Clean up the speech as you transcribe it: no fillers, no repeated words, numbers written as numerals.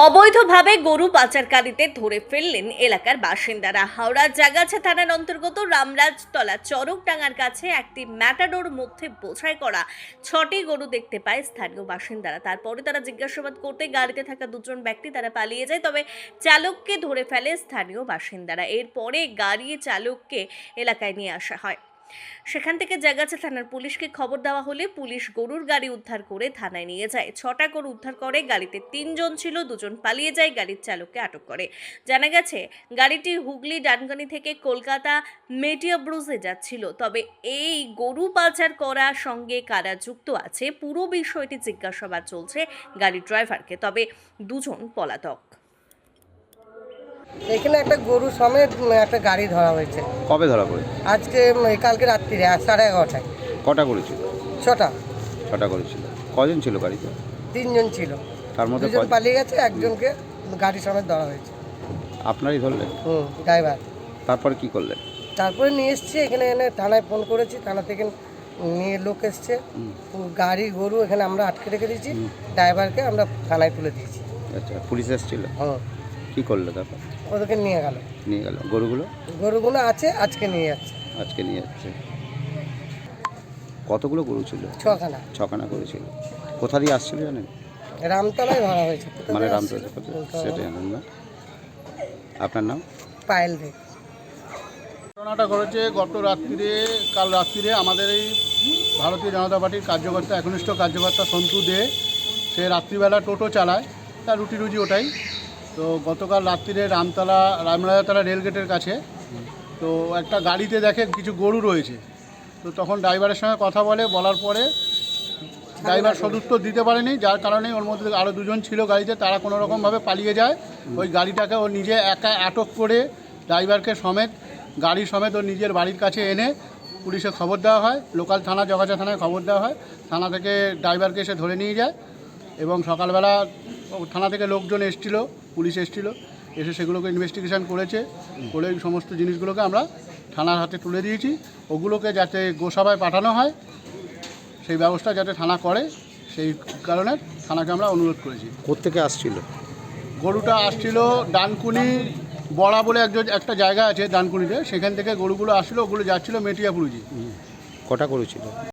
অবৈধভাবে গরু পাচারকারীদের ধরে ফেললেন এলাকার বাসিন্দারা। হাওড়ার জাগাছা থানার অন্তর্গত রামরাজতলা চরকডাঙ্গার কাছে একটি ম্যাটাডোর মধ্যে বোঝাই করা 6টি গরু দেখতে পায় স্থানীয় বাসিন্দারা। তারপরে তারা জিজ্ঞাসাবাদ করতে গাড়িতে থাকা দুজন ব্যক্তি তারা পালিয়ে যায়, তবে চালককে ধরে ফেলে স্থানীয় বাসিন্দারা। এরপরে গাড়ি চালককে এলাকায় নিয়ে আসা হয়। সেখান থেকে জাগাছা থানার পুলিশকে খবর দেওয়া হলে পুলিশ গরুর গাড়ি উদ্ধার করে থানায় নিয়ে যায়। 6টা গরু উদ্ধার করে। গাড়িতে 3 জন ছিল, 2 জন পালিয়ে যায়। গাড়ির চালককে আটক করে। জানা গেছে গাড়িটি হুগলি ডানগানি থেকে কলকাতা মেটিয়াব্রুজে যাচ্ছিল। তবে এই গরু পাচার করার সঙ্গে কারা যুক্ত আছে পুরো বিষয়টি জিজ্ঞাসাবাদ চলছে গাড়ির ড্রাইভারকে। তবে 2 জন পলাতক। এখানে একটা গরু সমেত একটা গাড়ি ধরা হয়েছে। কবে ধরা পড়ে? আজকে কালকে রাত্রিরে 11:30টায়। কটা করেছিল? 6টা। 6টা করেছিল। কজন ছিল গাড়িতে? 3 জন ছিল, তার মধ্যে 2 জন পালিয়ে গেছে, একজনকে গাড়ি সমেত ধরা হয়েছে। আপনারই ধরলেন? ড্রাইভার। তারপরে কি করলেন? তারপরে নিয়ে এসছি এখানে, এনে থানায় ফোন করেছি, থানা থেকে নিয়ে লোক এসছে। গাড়ি গরু এখানে আমরা আটকে রেখে দিয়েছি, ড্রাইভারকে আমরা থানায় তুলে দিয়েছি। আচ্ছা, পুলিশ এসেছিল? কি করলো তারপর? ওদেরকে নিয়ে গেল। গরুগুলো আছে, আজকে নিয়ে যাচ্ছে। আজকে নিয়ে যাচ্ছে। কতগুলো গরু ছিল? 6খানা। 6খানা করেছিল। কোথা দিয়ে আসছিল জানেন? রামতলায় ধরা হয়েছে। মানে রামতলা, সেটা জানেন না? আপনার নাম? পায়েল দে। ঘটনাটা ঘটেছে কাল রাত্রিরে আমাদের এই ভারতীয় জনতা পার্টির কার্যকর্তা, একনিষ্ঠ কার্যকর্তা সন্তু দে, সে রাত্রিবেলা টোটো চালায়, তার রুটি রুজি ওটাই। তো গতকাল রাত্রিরে রামরাজতলা রেলগেটের কাছে তো একটা গাড়িতে দেখে কিছু গরু রয়েছে। তো তখন ড্রাইভারের সঙ্গে কথা বলার পরে ড্রাইভার সদুত্তর দিতে পারেনি, যার কারণে ওর মধ্যে আরও 2 জন ছিল গাড়িতে, তারা কোনো রকমভাবে পালিয়ে যায়। ওই গাড়িটাকে ও নিজে একা আটক করে ড্রাইভারকে সমেত, গাড়ি সমেত ওর নিজের বাড়ির কাছে এনে পুলিশে খবর দেওয়া হয়। লোকাল থানা জগাছা থানায় খবর দেওয়া হয়। থানা থেকে ড্রাইভারকে এসে ধরে নিয়ে যায় এবং সকালবেলা থানা থেকে লোকজন এসেছিল, পুলিশ এসেছিল, এসে সেগুলোকে ইনভেস্টিগেশন করেছে। করে এই সমস্ত জিনিসগুলোকে আমরা থানার হাতে তুলে দিয়েছি। ওগুলোকে যাতে গোসাবায় পাঠানো হয় সেই ব্যবস্থা যাতে থানা করে, সেই কারণে থানাকে আমরা অনুরোধ করেছি। কোত্থেকে আসছিল? গরুটা আসছিল ডানকুনি বড়া বলে একটা জায়গা আছে ডানকুনিতে, সেখান থেকে গরুগুলো আসছিল, ওগুলো যাচ্ছিল মেটিয়াপুরুজি। কটা গরু ছিল?